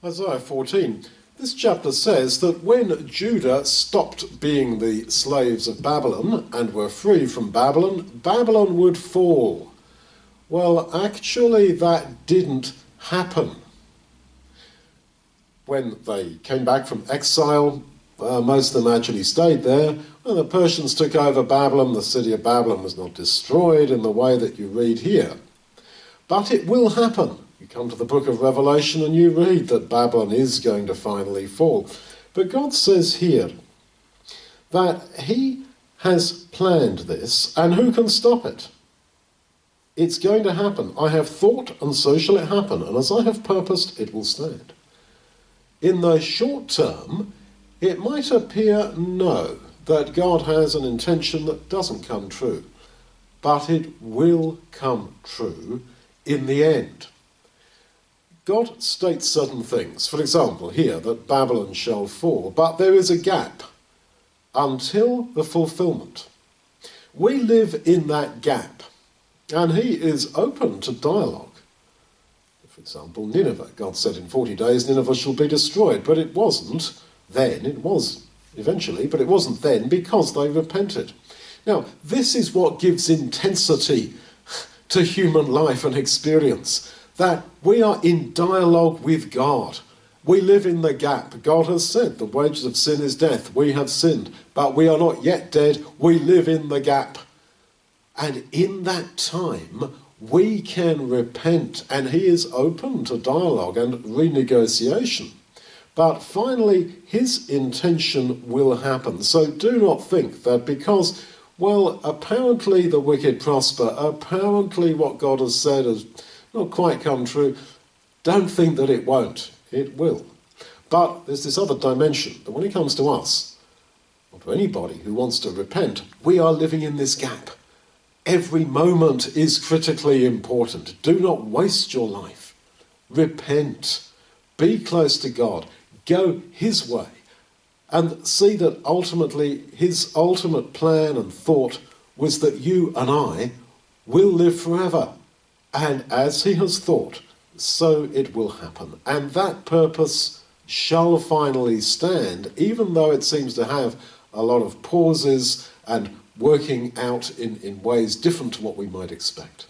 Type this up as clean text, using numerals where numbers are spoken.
Isaiah 14. This chapter says that when Judah stopped being the slaves of Babylon and were free from Babylon, Babylon would fall. Well, actually that didn't happen. When they came back from exile, most of them actually stayed there. When the Persians took over Babylon, the city of Babylon was not destroyed in the way that you read here. But it will happen. You come to the book of Revelation and you read that Babylon is going to finally fall. But God says here that he has planned this, and who can stop it? It's going to happen. I have thought, and so shall it happen. And as I have purposed, it will stand. In the short term, it might appear, no, that God has an intention that doesn't come true. But it will come true in the end. God states certain things. For example, here, that Babylon shall fall. But there is a gap until the fulfillment. We live in that gap. And he is open to dialogue. For example, Nineveh. God said in 40 days Nineveh shall be destroyed. But it wasn't then. It was eventually, but it wasn't then because they repented. Now, this is what gives intensity to human life and experience. That we are in dialogue with God. We live in the gap. God has said the wages of sin is death. We have sinned, but we are not yet dead. We live in the gap. And in that time, we can repent, and he is open to dialogue and renegotiation. But finally, his intention will happen. So do not think that because, well, apparently the wicked prosper, apparently what God has said has not quite come true, don't think that it won't. It will. But there's this other dimension, that when it comes to us, or to anybody who wants to repent, we are living in this gap. Every moment is critically important. Do not waste your life. Repent. Be close to God. Go his way. And see that ultimately his ultimate plan and thought was that you and I will live forever. And as he has thought, so it will happen. And that purpose shall finally stand, even though it seems to have a lot of pauses and working out in ways different to what we might expect.